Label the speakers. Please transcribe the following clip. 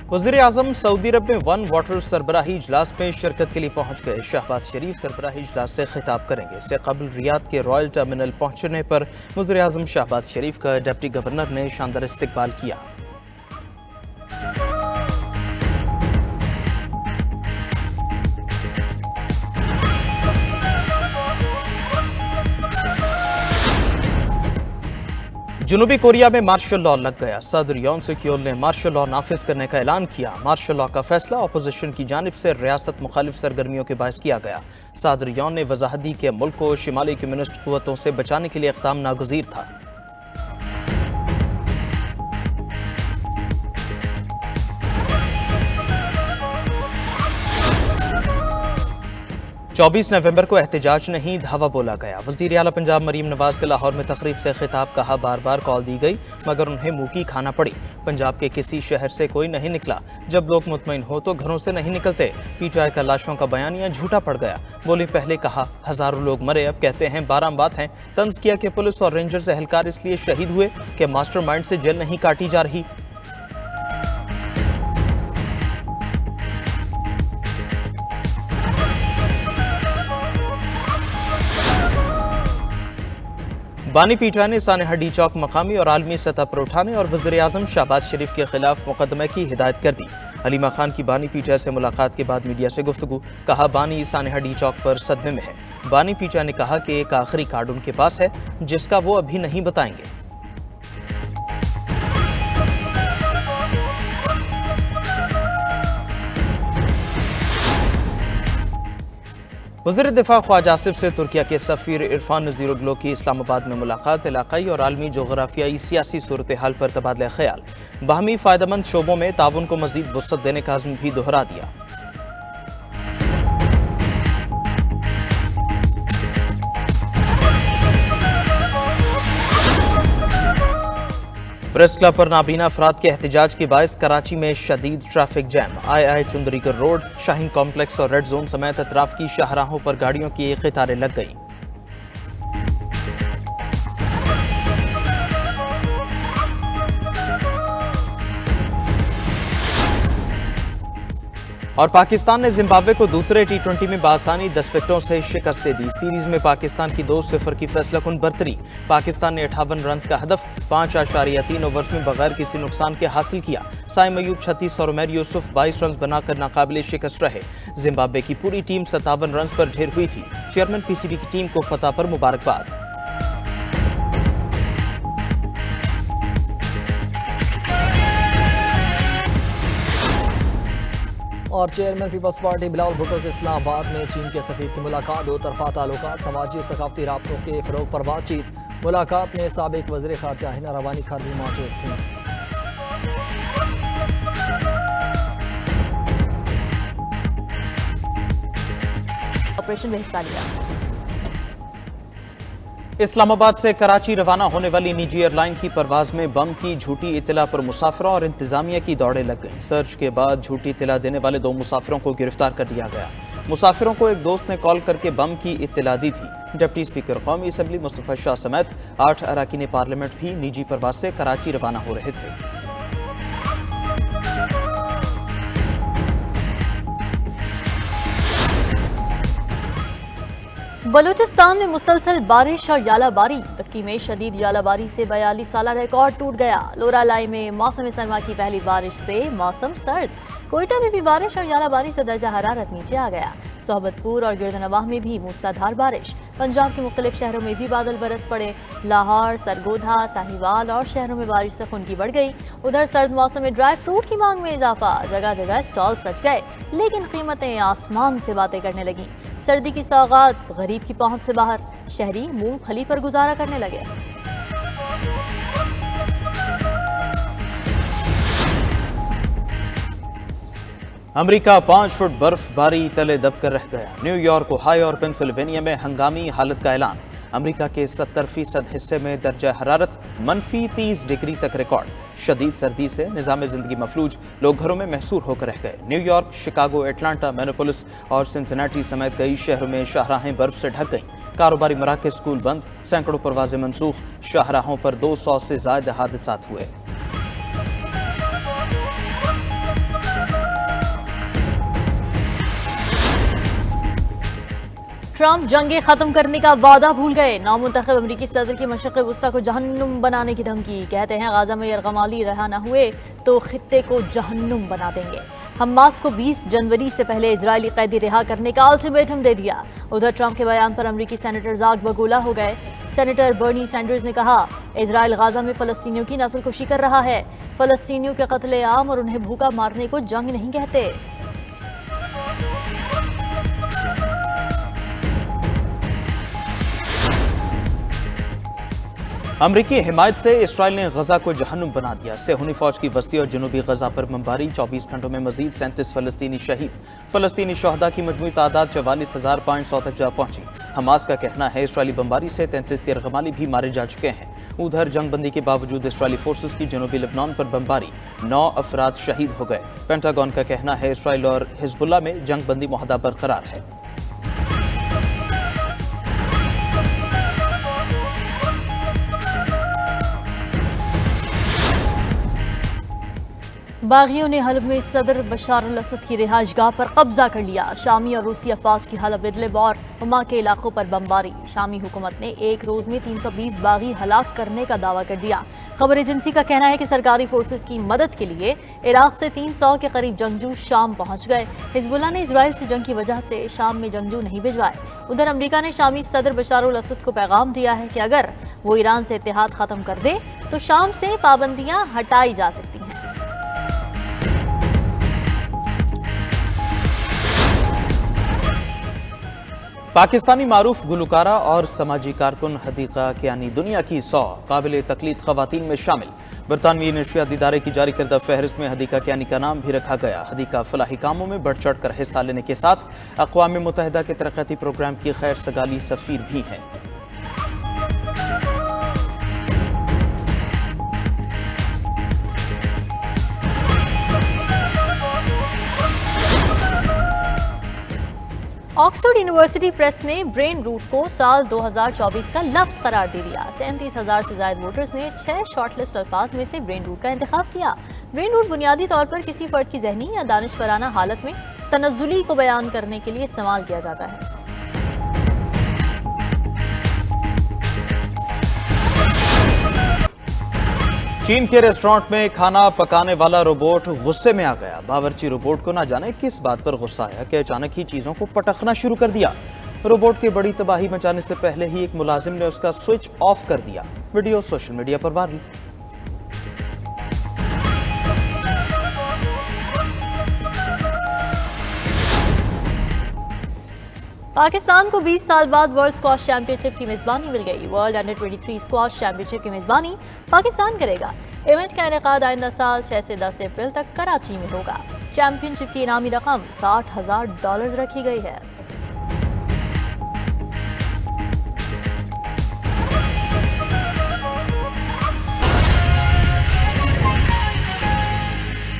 Speaker 1: वज़ीर आज़म सऊदी अरब में one water सरबराही इजलास में शिरकत के लिए पहुंच गए। शहबाज शरीफ सरबराही इजलास से खिताब करेंगे। इससे कबल रियाद के रॉयल टर्मिनल पहुंचने पर वज़ीर आज़म शहबाज शरीफ का डिप्टी गवर्नर ने शानदार इस्तकबाल किया। जनूबी कोरिया में मार्शल लॉ लग गया। सदर यून सुक येल ने मार्शल लॉ नाफिज करने का ऐलान किया। मार्शल लॉ का फैसला अपोजिशन की जानिब से रियासत मुखालिफ सरगर्मियों के बायस किया गया। सदर यून ने वजाहत दी कि मुल्क को शिमाली कम्युनिस्ट कुव्वतों से बचाने के लिए इक़दाम नागुज़ीर था। चौबीस नवंबर को एहतजाज नहीं धावा बोला गया। वज़ीर आला पंजाब मरीम नवाज के लाहौर में तकरीब से खिताब कहा, बार बार कॉल दी गई मगर उन्हें मुकी खाना पड़ी। पंजाब के किसी शहर से कोई नहीं निकला। जब लोग मुतमईन हो तो घरों से नहीं निकलते। पीटीआई का लाशों का बयानिया झूठा पड़ गया। बोली, पहले कहा हजारों लोग मरे, अब कहते हैं 12 बात हैं। तंज किया कि पुलिस और रेंजर्स एहलकार इसलिए शहीद हुए कि मास्टरमाइंड से जेल नहीं काटी जा रही। बानी पीटीआई ने सानेहडी चौक मकामी और आलमी सतह पर उठाने और वज़ीर आज़म शहबाज शरीफ के खिलाफ मुकदमे की हिदायत कर दी। हलीमा खान की बानी पीटीआई से मुलाकात के बाद मीडिया से गुफ्तगू। कहा, बानी सानेहडी चौक पर सदमे में है। बानी पीटीआई ने कहा कि एक आखिरी कार्ड उनके पास है जिसका वो अभी नहीं बताएंगे। वज़ीर दिफा ख्वाजा आसिफ से तुर्किया के सफ़ीर इरफान नज़ीरोग्लो की इस्लामाबाद में मुलाकात। इलाक़ाई और आलमी जोग्राफियाई सियासी सूरत हाल पर तबादला ख्याल। बाहमी फ़ायदेमंद शोबों में ताउन को मज़ीद वुसअत देने का अज़्म भी दोहरा दिया। प्रेस क्लब पर नाबीना अफराद के एहतजाज के बायस कराची में शदीद ट्रैफिक जैम। आई चुंदरीकर रोड, शाहीन कॉम्प्लेक्स और रेड जोन समेत अतराफ की शाहराहों पर गाड़ियों की कतारें लग गई। और पाकिस्तान ने जिम्बाब्वे को दूसरे T20 में बासानी 10 विकेटों से शिकस्त दी। सीरीज में पाकिस्तान की 2-0 की फैसलाकुन बरतरी। पाकिस्तान ने 58 रन का हदफ 5.3 ओवर्स में बगैर किसी नुकसान के हासिल किया। साइम अयूब 36 और उमर यूसुफ 22 रन बनाकर नाकाबिले शिकस्त रहे। जिम्बाब्वे की पूरी टीम 57 रन पर ढेर हुई थी। चेयरमैन PCB की टीम को फतह पर मुबारकबाद।
Speaker 2: और चेयरमैन पीपल्स पार्टी बिलावल भुट्टो से इस्लामाबाद में चीन के सफीर की मुलाकात। दो तरफा ताल्लुकात, समाजी और सकाफती राब्तों के फ़रोग पर बातचीत। मुलाकात में साबिक वज़ीर ख़ारजा हिना रवानी खान भी मौजूद थी।
Speaker 3: ऑपरेशन में हिस्सा लिया।
Speaker 1: इस्लामाबाद से कराची रवाना होने वाली निजी एयरलाइन की परवाज में बम की झूठी इत्तला पर मुसाफिरों और इंतजामिया की दौड़ें लग गईं। सर्च के बाद झूठी इत्तला देने वाले 2 मुसाफिरों को गिरफ्तार कर लिया गया। मुसाफिरों को एक दोस्त ने कॉल करके बम की इत्तला दी थी। डिप्टी स्पीकर कौमी असम्बली मुस्तफा शाह समेत 8 अरकान पार्लियामेंट भी निजी परवाज से कराची रवाना हो रहे थे।
Speaker 3: बलूचिस्तान में मुसलसल बारिश और यालाबारी। तक्की में शदीद यालाबारी से 42 साला रिकॉर्ड टूट गया। लोरालाई में मौसम सरमा की पहली बारिश से मौसम सर्द। कोयटा में भी बारिश और यालाबारी से दर्जा हरारत नीचे आ गया। सोहबतपुर और गिरदनवाह में भी मूसलाधार बारिश। पंजाब के मुख्तलिफ शहरों में भी बादल बरस पड़े। लाहौर, सरगोधा, साहिवाल और शहरों में बारिश से खुनकी बढ़ गई। उधर सर्द मौसम में ड्राई फ्रूट की मांग में इजाफा। जगह जगह स्टॉल सज गए, लेकिन कीमतें आसमान से बातें करने लगीं। सर्दी की सौगात गरीब की पहुंच से बाहर। शहरी मूंगफली पर गुजारा करने लगे।
Speaker 1: अमेरिका 5 फुट बर्फबारी तले दबकर रह गया। न्यूयॉर्क, ओहायो और पेंसिल्वेनिया में हंगामी हालत का ऐलान। अमेरिका के 70% हिस्से में दर्जा हरारत -30 डिग्री तक रिकॉर्ड। शदीद सर्दी से निज़ाम जिंदगी मफलूज, लोग घरों में महसूर होकर रह गए। न्यूयॉर्क, शिकागो, एटलांटा, मिनेपोलिस और सिंसिनाटी समेत कई शहरों में शाहराहें बर्फ से ढक गईं। कारोबारी मराकज़, स्कूल बंद, सैकड़ों परवाजें मनसूख। शाहराहों पर 200 से ज्यादा हादसात हुए।
Speaker 3: ट्रंप जंगे खत्म करने का वादा भूल गए। नामुंतखब अमरीकी सदर की मशरिक़ वस्ता को जहन्नुम बनाने की धमकी। कहते हैं गाजा में यरगमाली रहा न हुए तो खित्ते को जहन्नुम बना देंगे। हमास को 20 जनवरी से पहले इजरायली कैदी रिहा करने का अल्टीमेटम दे दिया। उधर ट्रंप के बयान पर अमरीकी सेनेटर्स आग बगोला हो गए। सेनेटर बर्नी सैंडर्स ने कहा, इजराइल गाजा में फलस्तीनियों की नस्लकुशी कर रहा है। फलस्तीनियों के कत्लेआम और उन्हें भूखा मारने को जंग नहीं कहते।
Speaker 1: अमरीकी हिमायत से इसराइल ने गजा को जहन्नुम बना दिया। सेहूनी फौज की बस्ती और जनूबी गजा पर बमबारी। 24 घंटों में मजीद 37 फलस्तीनी शहीद। फलस्तीनी शहदा की मजमूई तादाद 44,500 तक जा पहुंची। हमास का कहना है इसराइली बमबारी से 33 यरगमाली भी मारे जा चुके हैं। उधर जंगबंदी के बावजूद इसराइली फोर्सेस की जनूबी लेबनान पर बमबारी, 9 अफराद शहीद हो गए। पेंटागन का कहना है इसराइल और हिजबुल्लाह में जंगबंदी मुआहदा बरकरार है।
Speaker 3: बागियों ने हलब में सदर बशार अल असद की रिहाइशगाह पर कब्जा कर लिया। शामी और रूसी अफवाज की हलब, इदलिब और हुमा के इलाकों पर बमबारी। शामी हुकूमत ने एक रोज में 320 बागी हलाक करने का दावा कर दिया। खबर एजेंसी का कहना है कि सरकारी फोर्सेस की मदद के लिए इराक से 300 के करीब जंगजू शाम पहुंच गए। हिजबुल्लाह ने इजराइल से जंग की वजह से शाम में जंगजू नहीं भिजवाए। उधर अमरीका ने शामी सदर बशार अल असद को पैगाम दिया है कि अगर वो ईरान से इत्तेहाद खत्म कर दे तो शाम से पाबंदियां हटाई जा सकती हैं।
Speaker 1: पाकिस्तानी मारूफ गुलकारा और समाजी कारकुन हदीका कियानी दुनिया की 100 काबिल तकलीद खवातीन में शामिल। बरतानवी नशियात इदारे की जारी करदा फहरिस्त में हदीका कियानी का नाम भी रखा गया। हदीका फलाही कामों में बढ़ चढ़ कर हिस्सा लेने के साथ अक़वाम मुत्तहिदा के तरक्याती प्रोग्राम की खैर सगाली सफ़ीर भी हैं।
Speaker 3: ऑक्सफोर्ड यूनिवर्सिटी प्रेस ने ब्रेन रूट को साल 2024 का लफ्ज करार दे दिया। 37,000 से ज्यादा वोटर्स ने 6 शॉर्टलिस्ट अल्फाज में से ब्रेन रूट का इंतखाब किया। ब्रेन रूट बुनियादी तौर पर किसी फर्द की जहनी या दानिशवराना हालत में तनज़्ज़ुली को बयान करने के लिए इस्तेमाल किया जाता है।
Speaker 1: चीन के रेस्टोरेंट में खाना पकाने वाला रोबोट गुस्से में आ गया। बावर्ची रोबोट को ना जाने किस बात पर गुस्सा आया कि अचानक ही चीजों को पटकना शुरू कर दिया। रोबोट के बड़ी तबाही मचाने से पहले ही एक मुलाजिम ने उसका स्विच ऑफ कर दिया। वीडियो सोशल मीडिया पर वायरल।
Speaker 3: पाकिस्तान को 20 साल बाद वर्ल्ड स्क्वाश चैंपियनशिप की मेजबानी मिल गई। वर्ल्ड अंडर 23 स्क्वाश चैंपियनशिप की मेजबानी पाकिस्तान करेगा। इवेंट का इनेकाद आइंदा साल 6 से 10 अप्रैल तक कराची में होगा। चैंपियनशिप की इनामी रकम $60,000 रखी गई है।